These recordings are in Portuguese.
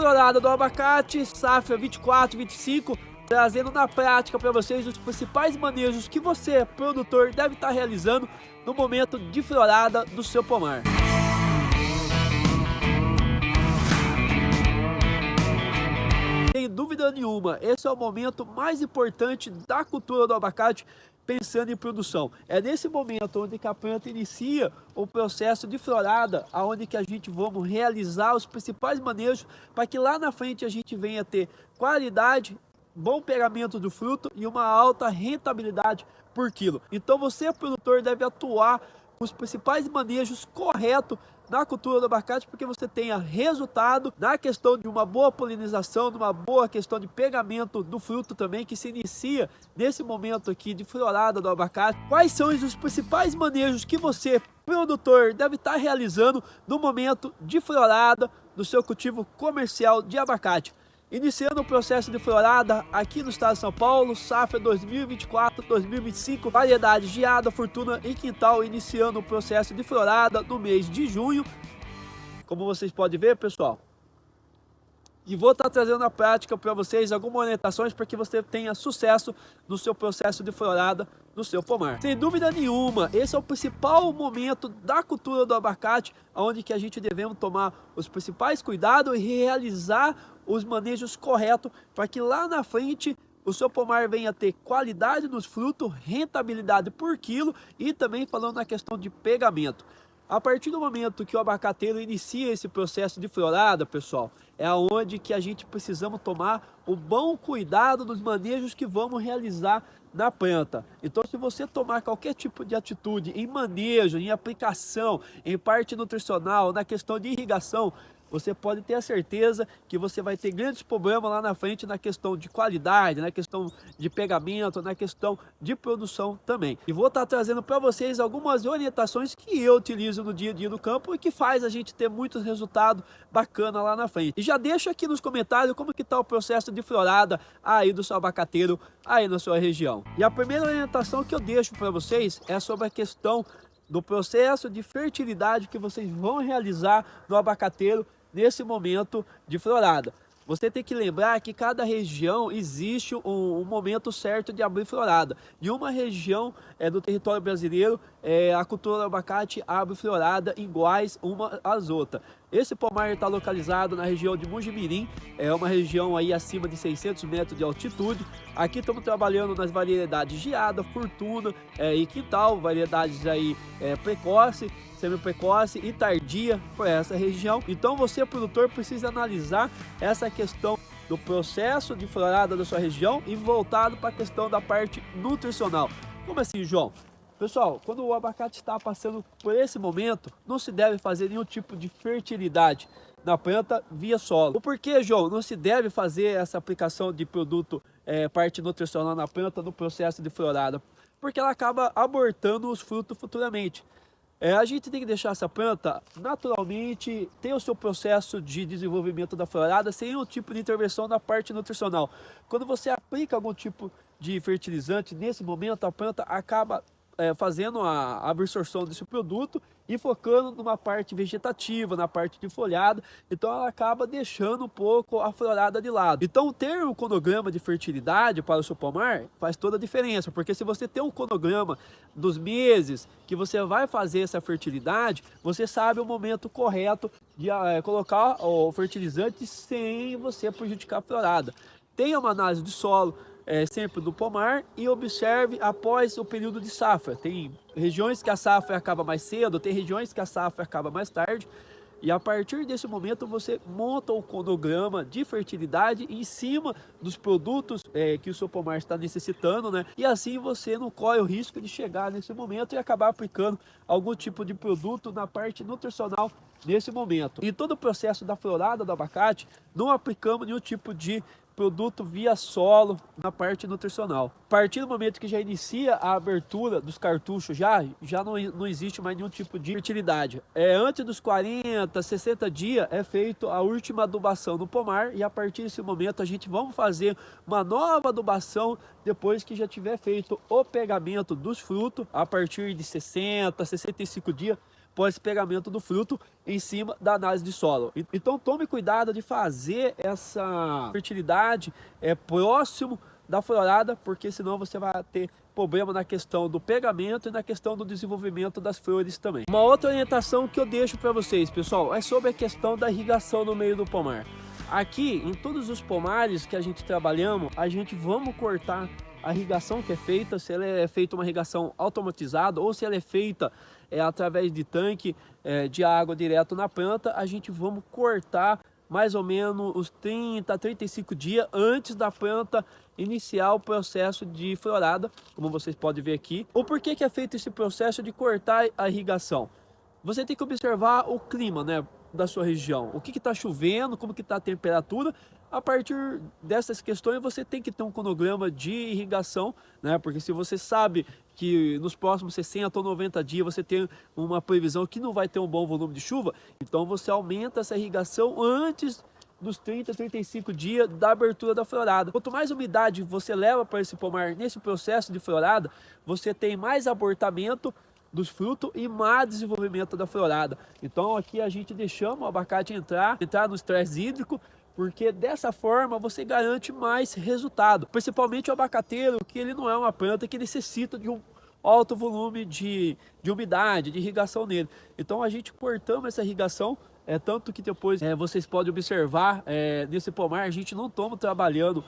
florada do abacate, safra 24, 25, trazendo na prática para vocês os principais manejos que você, produtor, deve estar realizando no momento de florada do seu pomar. Sem dúvida nenhuma, esse é o momento mais importante da cultura do abacate, pensando em produção. É nesse momento onde que a planta inicia o processo de florada, aonde que a gente vamos realizar os principais manejos para que lá na frente a gente venha ter qualidade, bom pegamento do fruto e uma alta rentabilidade por quilo. Então você, produtor, deve atuar com os principais manejos corretos na cultura do abacate, porque você tenha resultado na questão de uma boa polinização, de uma boa questão de pegamento do fruto também, que se inicia nesse momento aqui de florada do abacate. Quais são os principais manejos que você, produtor, deve estar realizando no momento de florada do seu cultivo comercial de abacate? Iniciando o processo de florada aqui no estado de São Paulo, safra 2024-2025, variedades Geada, Fortuna e Quintal, iniciando o processo de florada no mês de junho, como vocês podem ver, pessoal. E vou estar trazendo na prática para vocês algumas orientações para que você tenha sucesso no seu processo de florada no seu pomar. Sem dúvida nenhuma, esse é o principal momento da cultura do abacate, onde que a gente devemos tomar os principais cuidados e realizar os manejos corretos para que lá na frente o seu pomar venha a ter qualidade nos frutos, rentabilidade por quilo e também falando na questão de pegamento. A partir do momento que o abacateiro inicia esse processo de florada, pessoal, é onde que a gente precisamos tomar o bom cuidado dos manejos que vamos realizar na planta. Então, se você tomar qualquer tipo de atitude em manejo, em aplicação, em parte nutricional, na questão de irrigação, você pode ter a certeza que você vai ter grandes problemas lá na frente na questão de qualidade, na questão de pegamento, na questão de produção também. E vou estar trazendo para vocês algumas orientações que eu utilizo no dia a dia do campo e que faz a gente ter muitos resultados bacanas lá na frente. E já deixa aqui nos comentários como que está o processo de florada aí do seu abacateiro, aí na sua região. E a primeira orientação que eu deixo para vocês é sobre a questão do processo de fertilidade que vocês vão realizar no abacateiro nesse momento de florada. Você tem que lembrar que cada região existe um momento certo de abrir florada. Em uma região do território brasileiro, a cultura do abacate abre florada iguais uma às outras. Esse pomar está localizado na região de Mujimirim, é uma região aí acima de 600 metros de altitude. Aqui estamos trabalhando nas variedades Geada, Fortuna e Quintal, variedades aí precoce, semi-precoce e tardia para essa região. Então você, produtor, precisa analisar essa questão do processo de florada da sua região e voltado para a questão da parte nutricional. Como assim, João? Pessoal, quando o abacate está passando por esse momento, não se deve fazer nenhum tipo de fertilidade na planta via solo. O porquê, João, não se deve fazer essa aplicação de produto parte nutricional na planta no processo de florada? Porque ela acaba abortando os frutos futuramente. A gente tem que deixar essa planta naturalmente ter o seu processo de desenvolvimento da florada sem nenhum tipo de intervenção na parte nutricional. Quando você aplica algum tipo de fertilizante, nesse momento a planta acaba fazendo a absorção desse produto e focando numa parte vegetativa, na parte de folhado, então ela acaba deixando um pouco a florada de lado. Então ter um cronograma de fertilidade para o seu pomar faz toda a diferença, porque se você tem um cronograma dos meses que você vai fazer essa fertilidade, você sabe o momento correto de colocar o fertilizante sem você prejudicar a florada. Tenha uma análise de solo, sempre do pomar e observe após o período de safra. Tem regiões que a safra acaba mais cedo, tem regiões que a safra acaba mais tarde. E a partir desse momento você monta o cronograma de fertilidade em cima dos produtos que o seu pomar está necessitando, né? E assim você não corre o risco de chegar nesse momento e acabar aplicando algum tipo de produto na parte nutricional nesse momento. Em todo o processo da florada do abacate, não aplicamos nenhum tipo de produto via solo na parte nutricional. A partir do momento que já inicia a abertura dos cartuchos, já não existe mais nenhum tipo de fertilidade. Antes dos 40, 60 dias é feito a última adubação no pomar e a partir desse momento a gente vamos fazer uma nova adubação depois que já tiver feito o pegamento dos frutos. A partir de 60, 65 dias após esse pegamento do fruto em cima da análise de solo. Então tome cuidado de fazer essa fertilidade próximo da florada, porque senão você vai ter problema na questão do pegamento e na questão do desenvolvimento das flores também. Uma outra orientação que eu deixo para vocês, pessoal, é sobre a questão da irrigação no meio do pomar. Aqui, em todos os pomares que a gente trabalhamos, a gente vamos cortar a irrigação que é feita, se ela é feita uma irrigação automatizada ou se ela é feita através de tanque de água direto na planta, a gente vamos cortar mais ou menos os 30 a 35 dias antes da planta iniciar o processo de florada, como vocês podem ver aqui. O porquê que é feito esse processo de cortar a irrigação? Você tem que observar o clima, né, da sua região, o que está chovendo, como que está a temperatura. A partir dessas questões você tem que ter um cronograma de irrigação, né? Porque se você sabe que nos próximos 60 ou 90 dias você tem uma previsão que não vai ter um bom volume de chuva, então você aumenta essa irrigação antes dos 30, 35 dias da abertura da florada. Quanto mais umidade você leva para esse pomar nesse processo de florada, você tem mais abortamento dos frutos e mais desenvolvimento da florada. Então aqui a gente deixamos o abacate entrar no estresse hídrico, porque dessa forma você garante mais resultado. Principalmente o abacateiro, que ele não é uma planta que necessita de um alto volume de umidade, de irrigação nele. Então a gente cortamos essa irrigação, tanto que depois vocês podem observar nesse pomar, a gente não estamos trabalhando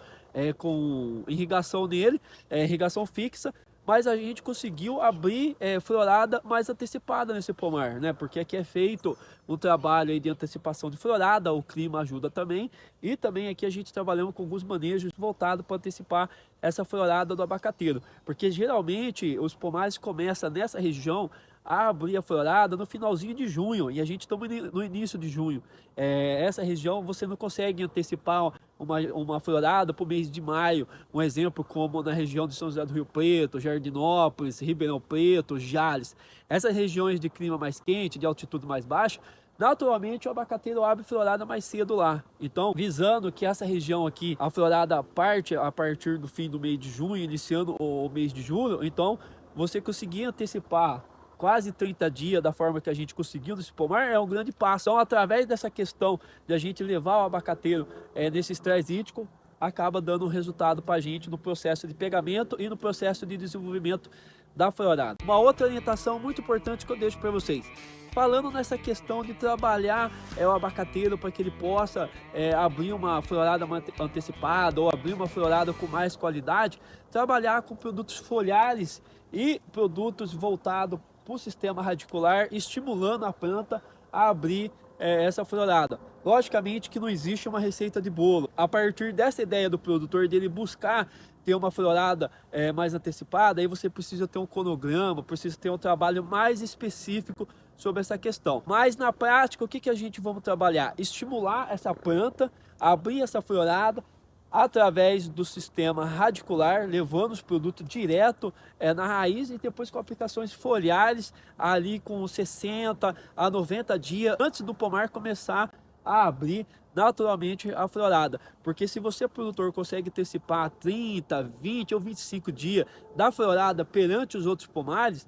com irrigação nele, irrigação fixa, mas a gente conseguiu abrir florada mais antecipada nesse pomar, né? Porque aqui é feito um trabalho aí de antecipação de florada, o clima ajuda também, e também aqui a gente trabalhamos com alguns manejos voltados para antecipar essa florada do abacateiro, porque geralmente os pomares começam nessa região a abrir a florada no finalzinho de junho, e a gente está no início de junho. Essa região você não consegue antecipar uma florada para o mês de maio, um exemplo como na região de São José do Rio Preto, Jardinópolis, Ribeirão Preto, Jales. Essas regiões de clima mais quente, de altitude mais baixa, naturalmente o abacateiro abre florada mais cedo lá. Então, visando que essa região aqui, a florada parte a partir do fim do mês de junho, iniciando o mês de julho, então você conseguir antecipar quase 30 dias da forma que a gente conseguiu nesse pomar é um grande passo. Então, através dessa questão de a gente levar o abacateiro nesse estresse hídrico, acaba dando um resultado para a gente no processo de pegamento e no processo de desenvolvimento da florada. Uma outra orientação muito importante que eu deixo para vocês, falando nessa questão de trabalhar o abacateiro para que ele possa abrir uma florada antecipada ou abrir uma florada com mais qualidade, trabalhar com produtos foliares e produtos voltados para o sistema radicular, estimulando a planta a abrir essa florada. Logicamente que não existe uma receita de bolo. A partir dessa ideia do produtor dele buscar ter uma florada mais antecipada, aí você precisa ter um cronograma, precisa ter um trabalho mais específico sobre essa questão. Mas na prática, o que a gente vamos trabalhar? Estimular essa planta, abrir essa florada, através do sistema radicular, levando os produtos direto na raiz e depois com aplicações foliares ali com 60 a 90 dias antes do pomar começar a abrir naturalmente a florada. Porque se você, produtor, consegue antecipar 30, 20 ou 25 dias da florada perante os outros pomares,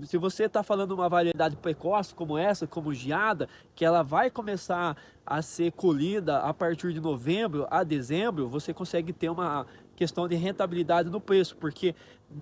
se você está falando uma variedade precoce como essa, como geada, que ela vai começar a ser colhida a partir de novembro a dezembro, você consegue ter uma questão de rentabilidade no preço, porque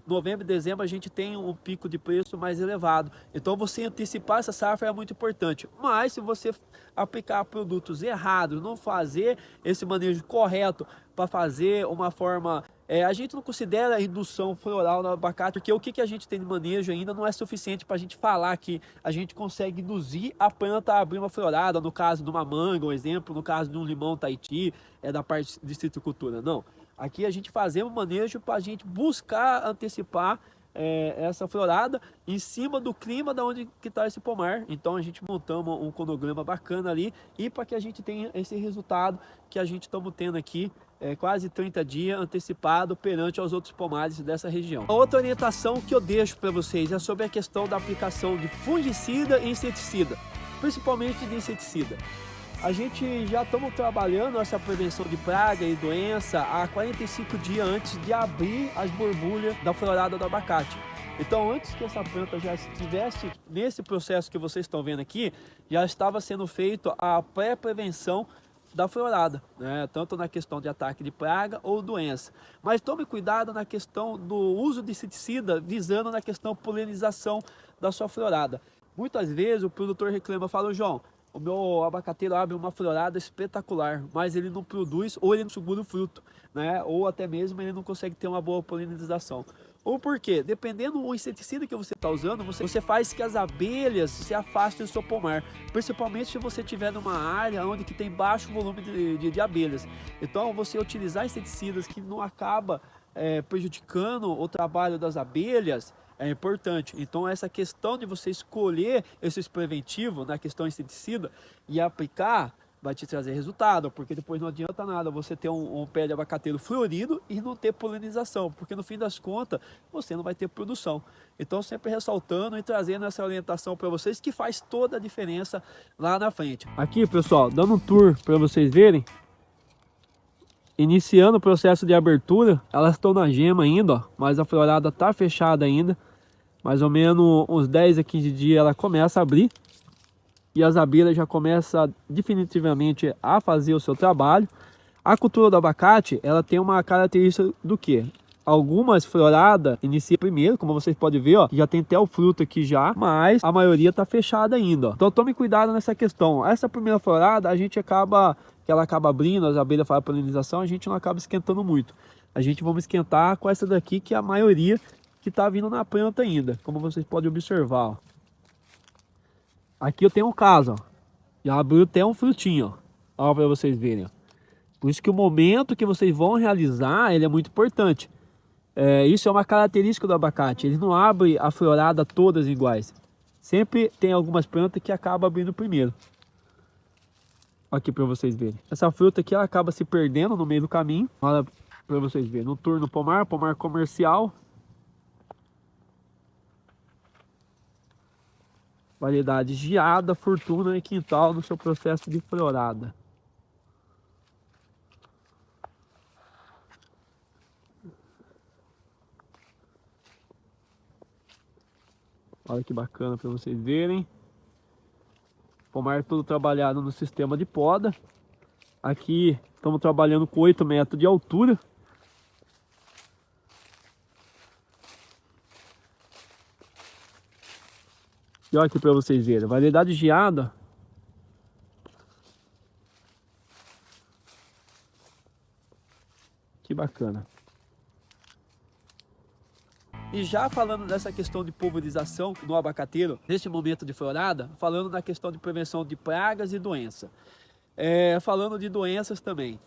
novembro e dezembro a gente tem um pico de preço mais elevado. Então você antecipar essa safra é muito importante. Mas se você aplicar produtos errados, não fazer esse manejo correto para fazer uma forma... a gente não considera a indução floral no abacate, porque o que a gente tem de manejo ainda não é suficiente para a gente falar que a gente consegue induzir a planta a abrir uma florada, no caso de uma manga, um exemplo, no caso de um limão Tahiti, da parte de citricultura. Não. Aqui a gente fazemos manejo para a gente buscar antecipar essa florada em cima do clima da onde que está esse pomar. Então a gente montamos um cronograma bacana ali e para que a gente tenha esse resultado que a gente estamos tendo aqui quase 30 dias antecipado perante aos outros pomares dessa região. A outra orientação que eu deixo para vocês é sobre a questão da aplicação de fungicida e inseticida, principalmente de inseticida. A gente já estamos trabalhando essa prevenção de praga e doença há 45 dias antes de abrir as borbulhas da florada do abacate. Então, antes que essa planta já estivesse nesse processo que vocês estão vendo aqui, já estava sendo feito a pré-prevenção da florada, né? Tanto na questão de ataque de praga ou doença. Mas tome cuidado na questão do uso de inseticida, visando na questão polinização da sua florada. Muitas vezes o produtor reclama, fala: João, o meu abacateiro abre uma florada espetacular, mas ele não produz, ou ele não segura o fruto, né? Ou até mesmo ele não consegue ter uma boa polinização. Ou por quê? Dependendo do inseticida que você está usando, você faz que as abelhas se afastem do seu pomar. Principalmente se você estiver numa área onde que tem baixo volume de abelhas. Então, você utilizar inseticidas que não acaba prejudicando o trabalho das abelhas é importante. Então, essa questão de você escolher esses preventivos na questão inseticida e aplicar vai te trazer resultado, porque depois não adianta nada você ter um pé de abacateiro florido e não ter polinização, porque no fim das contas você não vai ter produção. Então, sempre ressaltando e trazendo essa orientação para vocês, que faz toda a diferença lá na frente. Aqui, pessoal, dando um tour para vocês verem, iniciando o processo de abertura. Elas estão na gema ainda, ó, mas a florada está fechada ainda. Mais ou menos uns 10 a 15 dias ela começa a abrir. E as abelhas já começam definitivamente a fazer o seu trabalho. A cultura do abacate, ela tem uma característica do quê? Algumas floradas iniciam primeiro, como vocês podem ver, ó, já tem até o fruto aqui já, mas a maioria está fechada ainda, ó. Então tome cuidado nessa questão. Essa primeira florada a gente acaba, que ela acaba abrindo, as abelhas fazem a polinização, a gente não acaba esquentando muito. A gente vamos esquentar com essa daqui, que é a maioria que está vindo na planta ainda, como vocês podem observar, ó. Aqui eu tenho um caso, ó. Já abriu até um frutinho, ó, para vocês verem, ó. Por isso que o momento que vocês vão realizar, ele é muito importante. Isso é uma característica do abacate, ele não abre a florada todas iguais. Sempre tem algumas plantas que acabam abrindo primeiro. Aqui para vocês verem. Essa fruta aqui ela acaba se perdendo no meio do caminho. Olha para vocês verem. Noturno pomar, pomar comercial. Variedade geada, fortuna e quintal no seu processo de florada. Olha que bacana para vocês verem. Pomar todo trabalhado no sistema de poda. Aqui estamos trabalhando com 8 metros de altura. E olha aqui para vocês verem, variedade geada. Que bacana. E já falando dessa questão de pulverização no abacateiro, neste momento de florada, falando na questão de prevenção de pragas e doença. Falando de doenças também.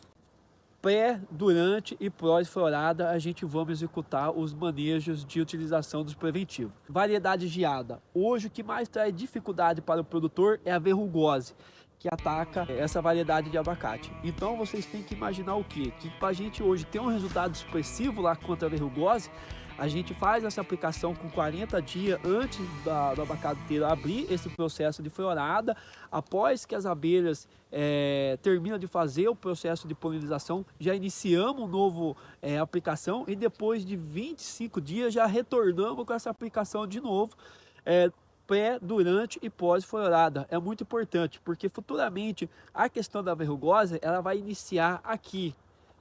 Pré, durante e pós-florada, a gente vamos executar os manejos de utilização dos preventivos. Variedade geada. Hoje o que mais traz dificuldade para o produtor é a verrugose, que ataca essa variedade de abacate. Então vocês têm que imaginar o quê? Que para a gente hoje ter um resultado expressivo lá contra a verrugose, a gente faz essa aplicação com 40 dias antes do abacateiro abrir esse processo de florada. Após que as abelhas terminam de fazer o processo de polinização, já iniciamos um novo aplicação, e depois de 25 dias já retornamos com essa aplicação de novo, pré, durante e pós-florada. É muito importante, porque futuramente a questão da verrugose ela vai iniciar aqui,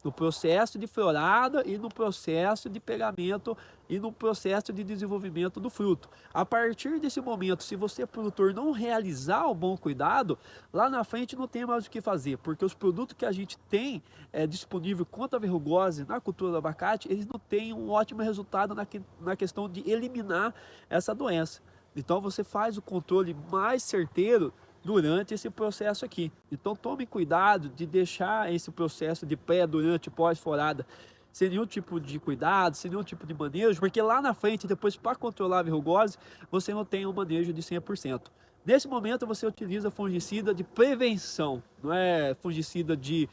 no processo de florada e no processo de pegamento e no processo de desenvolvimento do fruto. A partir desse momento, se você, produtor, não realizar o bom cuidado, lá na frente não tem mais o que fazer, porque os produtos que a gente tem disponível contra a verrugose na cultura do abacate, eles não têm um ótimo resultado na questão de eliminar essa doença. Então você faz o controle mais certeiro durante esse processo aqui. Então tome cuidado de deixar esse processo de pré, durante e pós-florada sem nenhum tipo de cuidado, sem nenhum tipo de manejo, porque lá na frente, depois para controlar a verrugose, você não tem um manejo de 100%. Nesse momento você utiliza fungicida de prevenção, não é fungicida de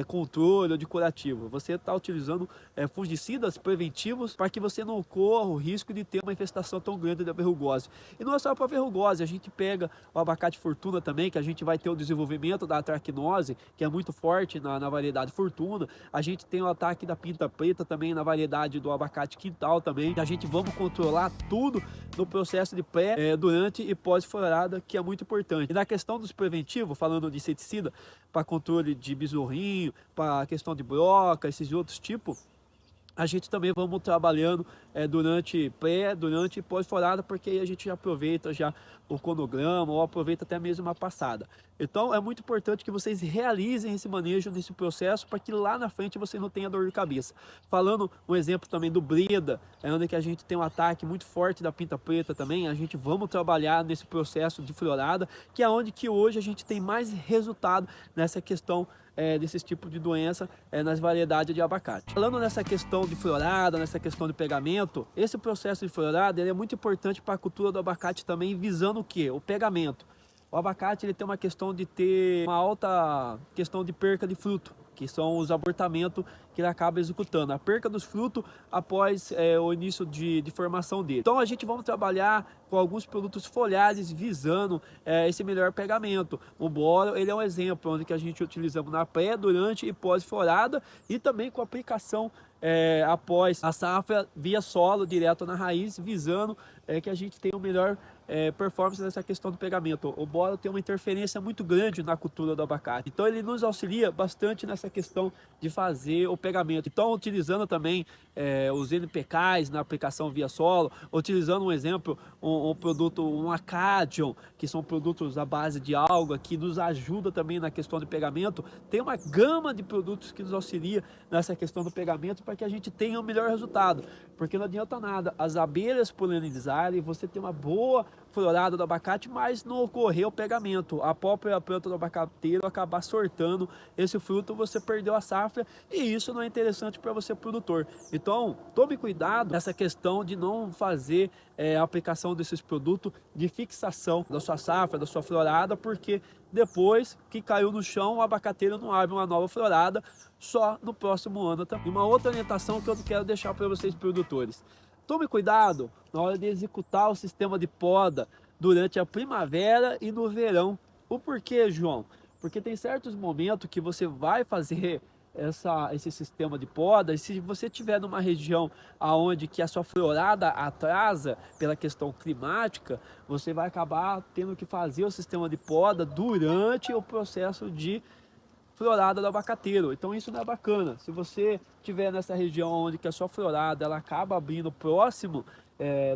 controle ou de curativo. Você está utilizando fungicidas preventivos para que você não corra o risco de ter uma infestação tão grande da verrugose. E não é só para verrugose, a gente pega o abacate Fortuna também, que a gente vai ter o desenvolvimento da atracnose, que é muito forte na variedade Fortuna. A gente tem o ataque da pinta preta também na variedade do abacate Quintal também. A gente vamos controlar tudo no processo de pré, durante e pós-florada, que é muito importante. E na questão dos preventivos, falando de inseticida, para controle de besorrinho, para a questão de broca, esses outros tipos, a gente também vamos trabalhando durante e pós-florada, porque aí a gente já aproveita já o cronograma, ou aproveita até mesmo uma passada. Então é muito importante que vocês realizem esse manejo nesse processo, para que lá na frente você não tenha dor de cabeça. Falando um exemplo também do Breda, onde que a gente tem um ataque muito forte da pinta preta também, a gente vamos trabalhar nesse processo de florada, que é onde que hoje a gente tem mais resultado nessa questão desses tipos de doença nas variedades de abacate. Falando nessa questão de florada, nessa questão de pegamento, esse processo de florada ele é muito importante para a cultura do abacate também, visando o que? O pegamento. O abacate ele tem uma questão de ter uma alta questão de perca de fruto, que são os abortamentos que ele acaba executando, a perca dos frutos após o início de formação dele. Então a gente vamos trabalhar com alguns produtos foliares visando esse melhor pegamento. O boro ele é um exemplo onde que a gente utilizamos na pré, durante e pós-florada, e também com aplicação após a safra via solo, direto na raiz, visando que a gente tenha o melhor performance nessa questão do pegamento. O boro tem uma interferência muito grande na cultura do abacate, então ele nos auxilia bastante nessa questão de fazer o pegamento. Então, utilizando também os NPKs na aplicação via solo, utilizando um exemplo, um produto, um Acadium, que são produtos à base de alga, que nos ajuda também na questão de pegamento. Tem uma gama de produtos que nos auxilia nessa questão do pegamento, para que a gente tenha o melhor resultado, porque não adianta nada as abelhas polinizarem, você ter uma boa florada do abacate, mas não ocorrer o pegamento, a própria planta do abacateiro acabar sortando esse fruto, você perdeu a safra, e isso não é interessante para você produtor. Então tome cuidado nessa questão de não fazer a aplicação desses produtos de fixação da sua safra, da sua florada, porque depois que caiu no chão, o abacateiro não abre uma nova florada só no próximo ano. E uma outra orientação que eu quero deixar para vocês produtores: tome cuidado na hora de executar o sistema de poda durante a primavera e no verão. O porquê, João? Porque tem certos momentos que você vai fazer esse sistema de poda, e se você tiver numa região aonde que a sua florada atrasa pela questão climática, você vai acabar tendo que fazer o sistema de poda durante o processo de florada do abacateiro. Então isso não é bacana. Se você tiver nessa região onde que a sua florada ela acaba abrindo próximo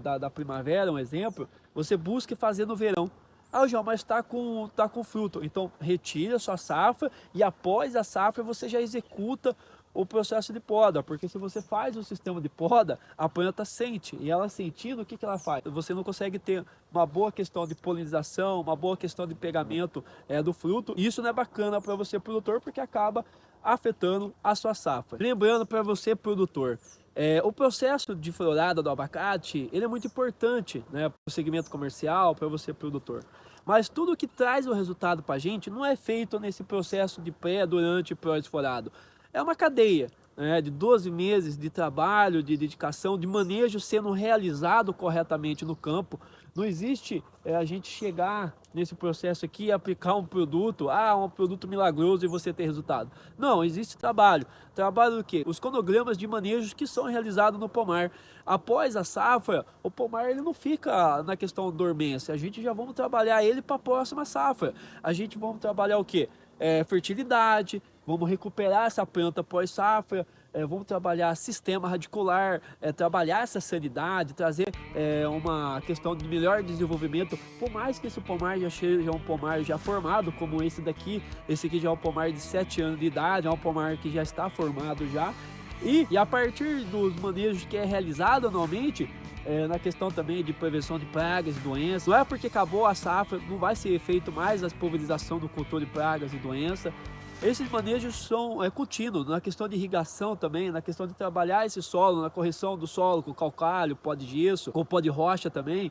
da primavera, um exemplo, você busque fazer no verão. Ah, João, mas tá com fruto. Então retire a sua safra, e após a safra você já executa o processo de poda, porque se você faz o sistema de poda, a planta sente, e ela sentindo, o que ela faz? Você não consegue ter uma boa questão de polinização, uma boa questão de pegamento do fruto. Isso não é bacana para você produtor, porque acaba afetando a sua safra. Lembrando para você produtor, o processo de florada do abacate ele é muito importante, né, para o segmento comercial, para você produtor. Mas tudo que traz o resultado para a gente não é feito nesse processo de pré, durante e pós-florado. É uma cadeia de 12 meses de trabalho, de dedicação, de manejo sendo realizado corretamente no campo. Não existe a gente chegar nesse processo aqui e aplicar um produto, um produto milagroso, e você ter resultado. Não, existe trabalho. Trabalho do quê? Os cronogramas de manejos que são realizados no pomar. Após a safra, o pomar ele não fica na questão dormência. A gente já vamos trabalhar ele para a próxima safra. A gente vamos trabalhar o quê? Fertilidade, vamos recuperar essa planta pós-safra, vamos trabalhar sistema radicular, trabalhar essa sanidade, trazer uma questão de melhor desenvolvimento. Por mais que esse pomar já seja um pomar já formado, como esse daqui, esse aqui já é um pomar de 7 anos de idade, é um pomar que já está formado já, e a partir dos manejos que é realizado anualmente, na questão também de prevenção de pragas e doenças, não é porque acabou a safra, não vai ser feito mais a pulverização do controle de pragas e doenças. Esses manejos são contínuos, na questão de irrigação também, na questão de trabalhar esse solo, na correção do solo com calcário, pó de gesso, com pó de rocha também.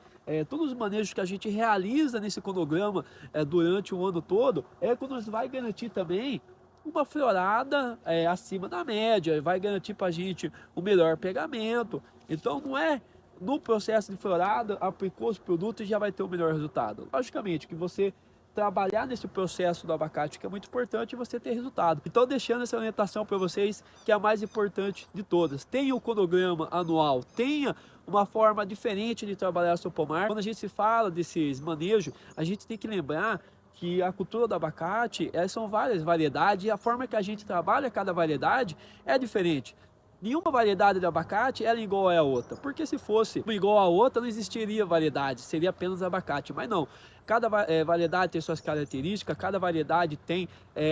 Todos os manejos que a gente realiza nesse cronograma durante o ano todo, que nos vai garantir também uma florada acima da média, vai garantir para a gente o melhor pegamento. Então não é no processo de florada, aplicou os produtos e já vai ter o melhor resultado. Logicamente que você trabalhar nesse processo do abacate, que é muito importante você ter resultado. Então, deixando essa orientação para vocês, que é a mais importante de todas. Tenha o cronograma anual, tenha uma forma diferente de trabalhar seu pomar. Quando a gente se fala desses manejos, a gente tem que lembrar que a cultura do abacate, são várias variedades e a forma que a gente trabalha cada variedade é diferente. Nenhuma variedade de abacate era igual à outra, porque se fosse igual à outra não existiria variedade, seria apenas abacate, mas não. Cada variedade tem suas características, cada variedade tem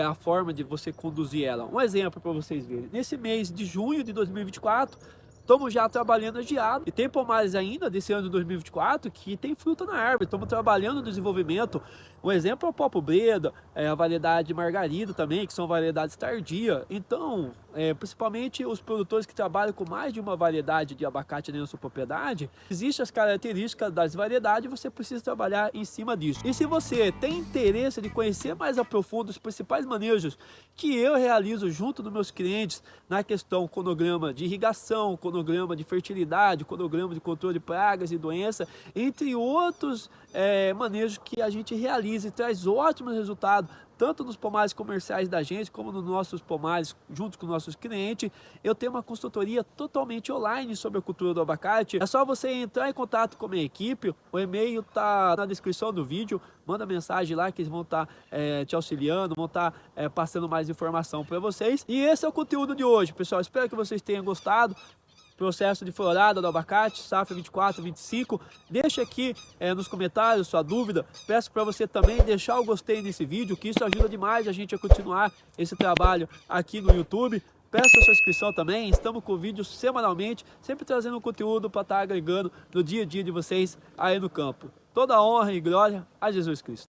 a forma de você conduzir ela. Um exemplo para vocês verem, nesse mês de junho de 2024, estamos já trabalhando a geada e tem pomares ainda desse ano de 2024 que tem fruta na árvore. Estamos trabalhando no desenvolvimento. Um exemplo é o Popo Breda, a variedade Margarida também, que são variedades tardias. Então, principalmente os produtores que trabalham com mais de uma variedade de abacate na sua propriedade, existem as características das variedades e você precisa trabalhar em cima disso. E se você tem interesse de conhecer mais a profundo os principais manejos que eu realizo junto dos meus clientes na questão cronograma de irrigação, cronograma de fertilidade, cronograma de controle de pragas e doenças, entre outros manejos que a gente realiza e traz ótimos resultados, tanto nos pomares comerciais da gente, como nos nossos pomares, junto com nossos clientes. Eu tenho uma consultoria totalmente online sobre a cultura do abacate. É só você entrar em contato com a minha equipe, o e-mail está na descrição do vídeo, manda mensagem lá que eles vão estar te auxiliando, vão estar passando mais informação para vocês. E esse é o conteúdo de hoje, pessoal. Espero que vocês tenham gostado. Processo de florada do abacate, safra 24, 25. Deixa aqui nos comentários sua dúvida. Peço para você também deixar o gostei nesse vídeo, que isso ajuda demais a gente a continuar esse trabalho aqui no YouTube. Peço a sua inscrição também, estamos com vídeos semanalmente, sempre trazendo conteúdo para estar agregando no dia a dia de vocês aí no campo. Toda honra e glória a Jesus Cristo.